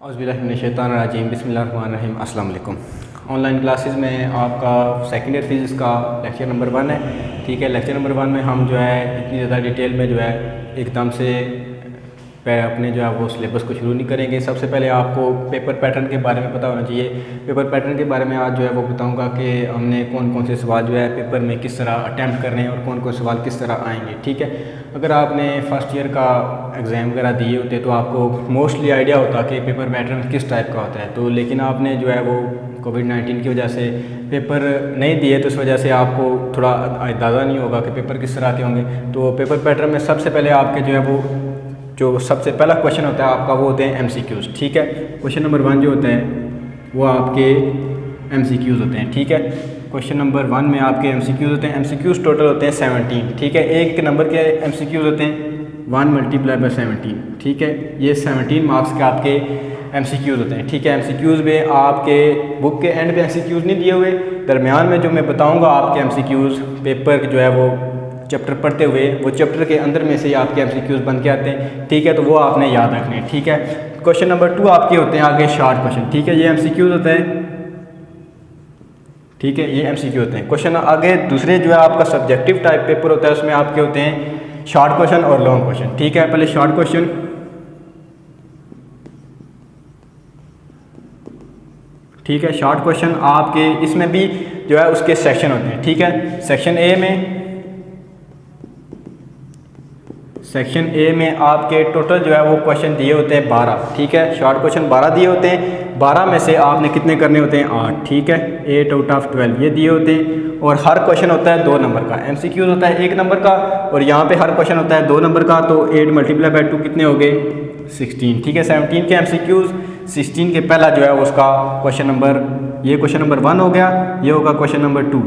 औज़ुबिल्लाहिमिनश्शैतानिर्रजीम बिस्मिल्लाहिर्रहमानिर्रहीम अस्सलाम वालेकुम। ऑनलाइन क्लासेस में आपका सेकेंड ईयर फिज़िक्स का लेक्चर नंबर 1 है। ठीक है, लेक्चर नंबर 1 में हम जो है इतनी ज़्यादा डिटेल में जो है एकदम से अपने जो है वो सिलेबस को शुरू नहीं करेंगे। सबसे पहले आपको पेपर पैटर्न के बारे में पता होना चाहिए। पेपर पैटर्न के बारे में आज जो है वो बताऊंगा कि हमने कौन कौन से सवाल जो है पेपर में किस तरह अटैम्प्ट करने हैं और कौन कौन से सवाल किस तरह आएंगे। ठीक है, अगर आपने फर्स्ट ईयर का एग्ज़ाम वगैरह दिए होते तो आपको मोस्टली आइडिया होता कि पेपर पैटर्न किस टाइप का होता है। तो लेकिन आपने जो है वो कोविड-19 की वजह से पेपर नहीं दिए तो इस वजह से आपको थोड़ा अंदाज़ा नहीं होगा कि पेपर किस तरह के होंगे। तो पेपर पैटर्न में सबसे पहले आपके जो है वो जो सबसे पहला क्वेश्चन होता है आपका वो होते हैं MCQs। ठीक है, क्वेश्चन नंबर 1 जो होता है वो आपके MCQs होते हैं। ठीक है, क्वेश्चन नंबर 1 में आपके MCQs होते हैं। MCQs टोटल होते हैं 17। ठीक है, एक नंबर के MCQs होते हैं 1 × 17। ठीक है, ये 17 मार्क्स के आपके MCQs होते हैं। ठीक है, MCQs में आपके बुक के एंड पे MCQs नहीं दिए हुए, दरमियान में जो मैं बताऊंगा आपके MCQs पेपर जो है वो चैप्टर पढ़ते हुए वो चैप्टर के अंदर में से ही आपके MCQs बन के आते हैं। ठीक है, तो वो आपने याद रखने हैं। ठीक है, क्वेश्चन नंबर 2 आपके होते हैं आगे शॉर्ट क्वेश्चन। ठीक है, ये MCQs होते हैं। ठीक है, ये MCQ होते हैं। क्वेश्चन आगे दूसरे जो है आपका सब्जेक्टिव टाइप पेपर होता है उसमें आपके होते हैं शॉर्ट क्वेश्चन और लॉन्ग क्वेश्चन। ठीक है, पहले शॉर्ट क्वेश्चन। ठीक है, शॉर्ट क्वेश्चन आपके इसमें भी जो है उसके सेक्शन होते हैं। ठीक है, सेक्शन ए में आपके टोटल जो है वो क्वेश्चन दिए होते हैं 12। ठीक है, शॉर्ट क्वेश्चन 12 दिए होते हैं। 12 में से आपने कितने करने होते हैं 8। ठीक है, 8 आउट ऑफ 12 ये दिए होते हैं। और हर क्वेश्चन होता है 2 नंबर का। MCQ होता है 1 नंबर का और यहाँ पे हर क्वेश्चन होता है 2 नंबर का। तो 8 × 2 कितने हो गए 16। ठीक है, 17 के MCQs, 16 के पहला जो है उसका क्वेश्चन नंबर, ये क्वेश्चन नंबर 1 हो गया, ये होगा क्वेश्चन नंबर 2।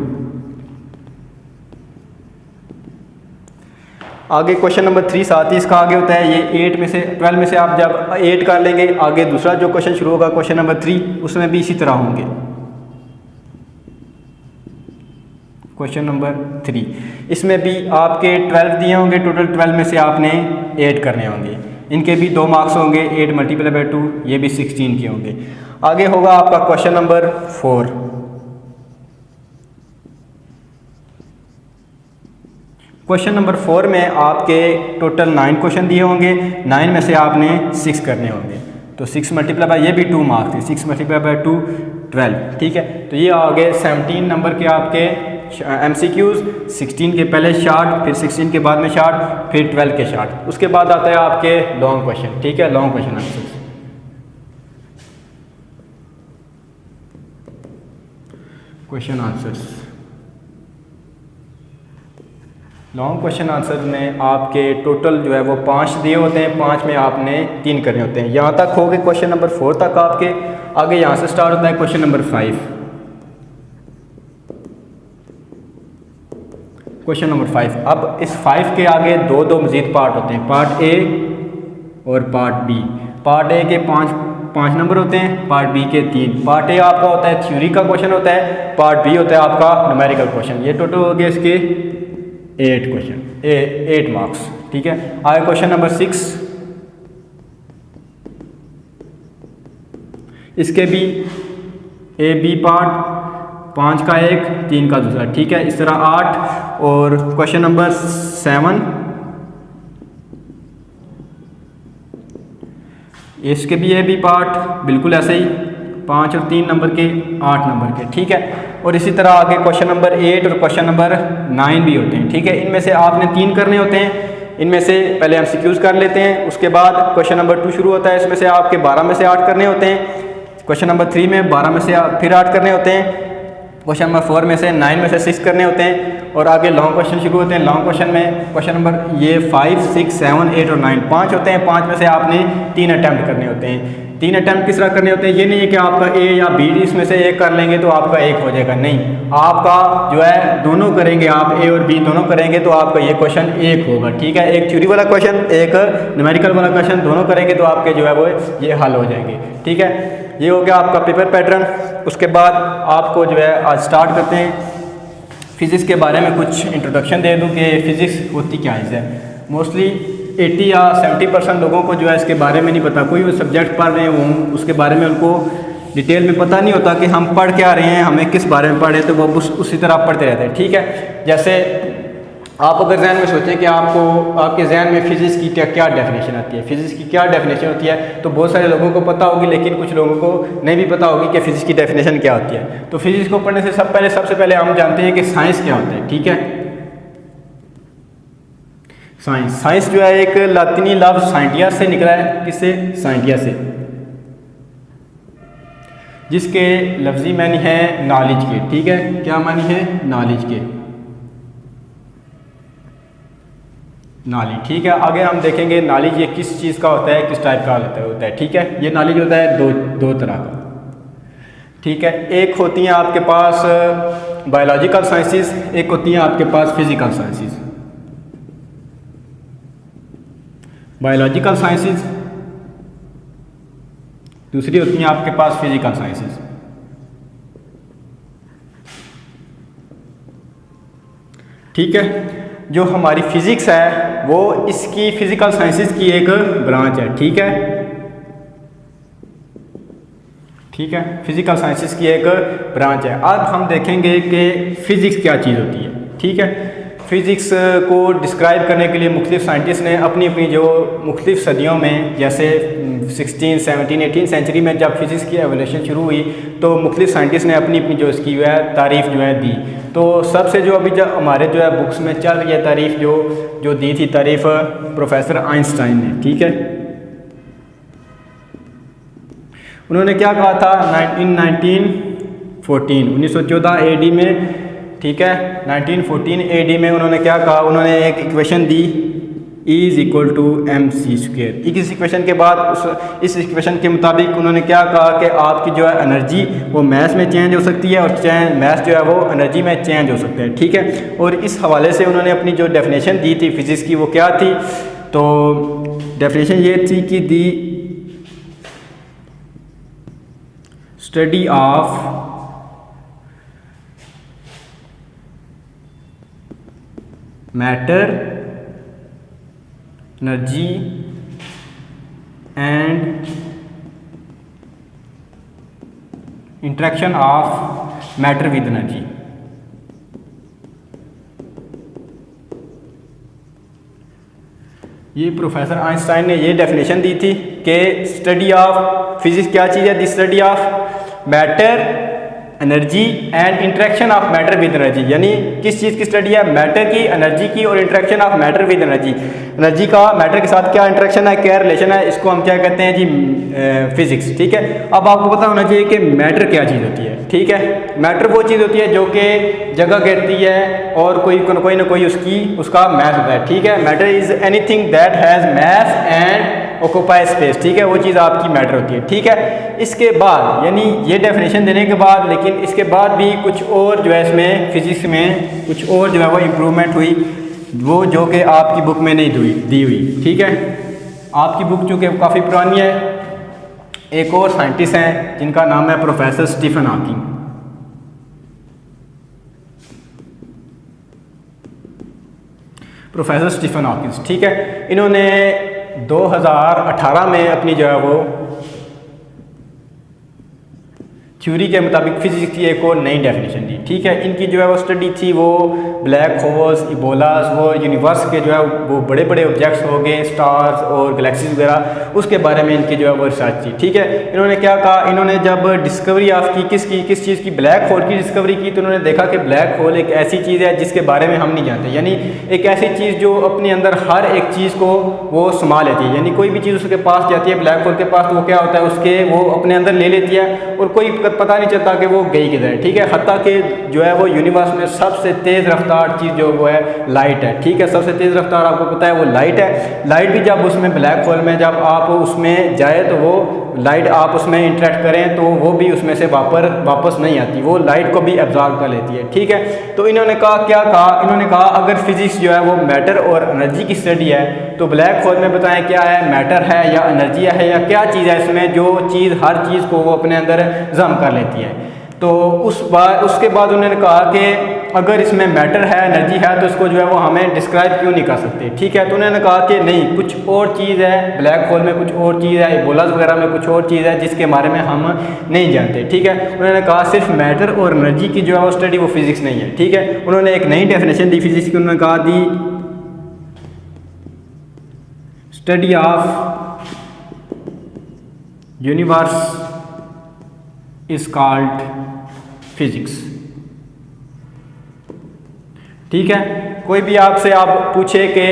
आगे क्वेश्चन नंबर 3 साथ ही इसका आगे होता है ये 8 में से 12 में से आप जब 8 कर लेंगे आगे दूसरा जो क्वेश्चन शुरू होगा क्वेश्चन नंबर 3 उसमें भी इसी तरह होंगे। क्वेश्चन नंबर 3 इसमें भी आपके 12 दिए होंगे, टोटल 12 में से आपने 8 करने होंगे। इनके भी 2 मार्क्स होंगे। 8 × 2 ये भी 16 के होंगे। आगे होगा आपका क्वेश्चन नंबर 4। क्वेश्चन नंबर 4 में आपके टोटल 9 क्वेश्चन दिए होंगे। 9 में से आपने 6 करने होंगे। तो 6 × ये भी 2 मार्क्स थे। 6 × 2 12। ठीक है, तो ये आ गए 17 नंबर के आपके MCQs। 16 के पहले शॉर्ट, फिर 16 के बाद में शॉर्ट, फिर 12 के शॉर्ट। उसके बाद आता है आपके लॉन्ग क्वेश्चन। ठीक है, long question answer, question answers. Long question answer में आपके टोटल जो है वो 5 दिए होते हैं। 5 में आपने 3 करने होते हैं। यहाँ तक हो गए क्वेश्चन नंबर 4 तक आपके। आगे यहाँ से स्टार्ट होता है क्वेश्चन नंबर 5। क्वेश्चन नंबर 5, अब इस 5 के आगे 2 मजीद पार्ट होते हैं, पार्ट ए और पार्ट बी। पार्ट ए के 5 नंबर होते हैं, पार्ट बी के 3। पार्ट ए आपका होता है थ्योरी का क्वेश्चन होता है, पार्ट बी होता है आपका न्यूमेरिकल क्वेश्चन। ये टोटल हो गए इसके 8 क्वेश्चन, 8 मार्क्स। ठीक है, आगे क्वेश्चन नंबर 6, इसके भी ए बी पार्ट, 5 का एक, 3 का दूसरा। ठीक है, इस तरह 8। और क्वेश्चन नंबर 7, इसके भी ए बी पार्ट बिल्कुल ऐसे ही 5 और 3 नंबर के, 8 नंबर के। ठीक है, और इसी तरह आगे क्वेश्चन नंबर 8 और क्वेश्चन नंबर 9 भी होते हैं। ठीक है, इनमें से आपने 3 करने होते हैं। इनमें से पहले MCQs कर लेते हैं, उसके बाद क्वेश्चन नंबर 2 शुरू होता है। इसमें से आपके 12 में से 8 करने होते हैं। क्वेश्चन नंबर 3 में 12 में से फिर 8 करने होते हैं। क्वेश्चन नंबर 4 में से 9 में से 6 करने होते हैं। और आगे लॉन्ग क्वेश्चन शुरू होते हैं। लॉन्ग क्वेश्चन में क्वेश्चन नंबर ये 5, 6, 7, 8 और 9 5 होते हैं। 5 में से आपने 3 अटैम्प्ट करने होते हैं। 3 अटैम्प्ट किस तरह करने होते हैं, ये नहीं है कि आपका ए या बी इसमें से एक कर लेंगे तो आपका 1 हो जाएगा। नहीं, आपका जो है दोनों करेंगे, आप ए और बी दोनों करेंगे तो आपका ये क्वेश्चन 1 होगा। ठीक है, एक थ्योरी वाला क्वेश्चन, एक न्यूमेरिकल वाला क्वेश्चन, दोनों करेंगे तो आपके जो है वो ये हल हो जाएंगे। ठीक है, ये हो गया आपका पेपर पैटर्न। उसके बाद आपको जो है आज स्टार्ट करते हैं फ़िज़िक्स के बारे में कुछ इंट्रोडक्शन दे दूँ कि फ़िज़िक्स होती क्या है। मोस्टली 80 या 70% लोगों को जो है इसके बारे में नहीं पता। कोई वो सब्जेक्ट पढ़ रहे हों उसके बारे में उनको डिटेल में पता नहीं होता कि हम पढ़ क्या रहे हैं, हमें किस बारे में पढ़े, तो वो उसी तरह पढ़ते रहते हैं। ठीक है, जैसे आप अगर जहन में सोचें कि आपको आपके जहन में फ़िज़िक्स की क्या डेफिनेशन आती है, फ़िज़िक्स की क्या डेफिनेशन होती है, तो बहुत सारे लोगों को पता होगी, लेकिन कुछ लोगों को नहीं भी पता होगी कि फ़िज़िक्स की डेफिनेशन क्या होती है। तो फिज़िक्स को पढ़ने से सबसे पहले हम जानते हैं कि साइंस क्या होता है। ठीक है, साइंस जो है एक लातिनी लफ्ज़ साइंटिया से निकला है। किससे? साइंटिया से, जिसके लफ्ज़ी मानी है नॉलेज के। ठीक है, क्या मानी है? नॉलेज के, नॉलेज। ठीक है, आगे हम देखेंगे नॉलेज ये किस चीज़ का होता है, किस टाइप का होता है। ठीक है, ये नॉलेज होता है दो तरह का। ठीक है, एक होती हैं आपके पास बायोलॉजिकल साइंसेस, एक होती हैं आपके पास फिजिकल साइंसेस। बायोलॉजिकल साइंसेस, दूसरी होती हैं आपके पास फिजिकल साइंसेस। ठीक है, जो हमारी फिज़िक्स है वो इसकी फिज़िकल साइंसेस की एक ब्रांच है। ठीक है, फिज़िकल साइंसेस की एक ब्रांच है। अब हम देखेंगे कि फ़िज़िक्स क्या चीज़ होती है। ठीक है, फ़िज़िक्स को डिस्क्राइब करने के लिए मुख्तलिफ साइंटिस्ट ने अपनी जो मुख्तलिफ सदियों में, जैसे 16, 17, 18 सेंचुरी में जब फिज़िक्स की एवोल्यूशन शुरू हुई तो मुख्तलिफ साइंटिस्ट ने अपनी जो इसकी जो है तारीफ़ जो है दी। तो सबसे जो अभी जब हमारे जो है बुक्स में चल रही है तारीफ़ जो दी थी तारीफ़ प्रोफेसर आइंस्टाइन ने। ठीक है, उन्होंने क्या कहा था 1914 AD में। ठीक है, 1914 AD में उन्होंने क्या कहा, उन्होंने एक इक्वेशन दी E=mc²। इस इक्वेशन के बाद इस इक्वेशन के मुताबिक उन्होंने क्या कहा कि आपकी जो है एनर्जी वो मैस में चेंज हो सकती है और मैस जो है वो एनर्जी में चेंज हो सकता है। ठीक है, और इस हवाले से उन्होंने अपनी जो डेफिनेशन दी थी फिज़िक्स की वो क्या थी, तो डेफिनेशन ये थी कि the study of matter, energy and interaction of matter with energy. ये प्रोफेसर आइंस्टाइन ने ये डेफिनेशन दी थी कि स्टडी ऑफ फिजिक्स क्या चीज़ है, the study of matter, energy and interaction of matter with energy. यानी किस चीज़ की स्टडी है? मैटर की, एनर्जी की और interaction of matter with energy. Energy का मैटर के साथ क्या इंटरेक्शन है, क्या रिलेशन है, इसको हम क्या कहते हैं जी? फिजिक्स। ठीक है, अब आपको पता होना चाहिए कि मैटर क्या चीज़ होती है। ठीक है, मैटर वो चीज़ होती है जो कि जगह घेरती है और कोई ना कोई उसका मैस होता है। ठीक है, matter is anything that has mass and occupy space. ठीक है, वो चीज़ आपकी मैटर होती है। ठीक है, इसके बाद यानी ये डेफिनेशन देने के बाद, लेकिन इसके बाद भी कुछ और जो है इसमें फिजिक्स में कुछ और जो है वो इम्प्रूवमेंट हुई, वो जो कि आपकी बुक में नहीं दी हुई। ठीक है, आपकी बुक जो कि काफ़ी पुरानी है, एक और साइंटिस्ट हैं जिनका नाम है professor Stephen Hawking. Professor Stephen Hawking. ठीक है, इन्होंने 2018 में अपनी जो है वो थ्योरी के मुताबिक फिजिक्स की एक और नई डेफिनेशन दी। ठीक है, इनकी जो है वो स्टडी थी वो ब्लैक होल्स, इबोलास, वो यूनिवर्स के जो है वो बड़े बड़े ऑब्जेक्ट्स हो गए, स्टार्स और गैलेक्सीज वगैरह, उसके बारे में इनकी जो है वो रिसर्च थी। ठीक है, इन्होंने क्या कहा, इन्होंने जब डिस्कवरी ऑफ की किस चीज़ की, ब्लैक होल की डिस्कवरी की, तो उन्होंने देखा कि ब्लैक होल एक ऐसी चीज़ है जिसके बारे में हम नहीं जानते। यानी एक ऐसी चीज़ जो अपने अंदर हर एक चीज़ को वो समा लेती है। यानी कोई भी चीज़ उसके पास जाती है ब्लैक होल के पास, तो वो क्या होता है, उसके वो अपने अंदर ले लेती है और कोई पता नहीं चलता कि वो गई किधर है। ठीक है, हत्ता कि जो है वो यूनिवर्स में सबसे तेज़ रफ्तार चीज़ जो वो है लाइट है। ठीक है, सबसे तेज़ रफ्तार आपको पता है वो लाइट है। लाइट भी जब उसमें ब्लैक होल में जब आप उसमें जाए तो वो लाइट आप उसमें इंटरेक्ट करें तो वो भी उसमें से वापस नहीं आती, वो लाइट को भी एब्जॉर्ब कर लेती है। ठीक है, तो इन्होंने क्या कहा, इन्होंने कहा अगर फिजिक्स जो है वो मैटर और एनर्जी की स्टडी है तो ब्लैक होल में बताएं क्या है, मैटर है या एनर्जी है या क्या चीज़ है इसमें जो चीज़ हर चीज़ को वो अपने अंदर जम कर लेती है। तो उसके बाद उन्होंने कहा कि अगर इसमें मैटर है, एनर्जी है, तो इसको जो है वो हमें डिस्क्राइब क्यों नहीं कर सकते। ठीक है, तो उन्होंने कहा कि नहीं, कुछ और चीज़ है, ब्लैक होल में कुछ और चीज़ है, एबोलाज वगैरह में कुछ और चीज़ है जिसके बारे में हम नहीं जानते। ठीक है, उन्होंने कहा सिर्फ मैटर और एनर्जी की जो है वो स्टडी वो फिजिक्स नहीं है। ठीक है, उन्होंने एक नई डेफिनेशन दी फिजिक्स की, उन्होंने कहा the study of universe is called physics. ठीक है, कोई भी आपसे आप पूछे कि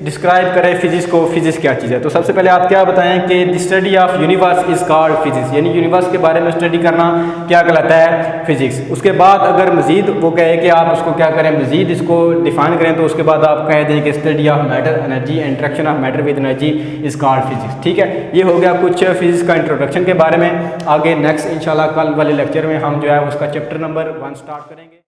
डिस्क्राइब करें फिजिक्स को, फिजिक्स क्या चीज़ है, तो सबसे पहले आप क्या बताएं कि the study of universe is called physics, यानी यूनिवर्स के बारे में स्टडी करना क्या कहलाता है, फिजिक्स। उसके बाद अगर मजीद वो कहे कि आप उसको क्या करें, मजीद इसको डिफाइन करें, तो उसके बाद आप कह दें कि study of matter energy, interaction of matter with energy is called physics. ठीक है, ये हो गया कुछ फिजिक्स का इंट्रोडक्शन के बारे में। आगे नेक्स्ट इंशाल्लाह कल वाले लेक्चर में हम जो है उसका चैप्टर नंबर 1 स्टार्ट करेंगे।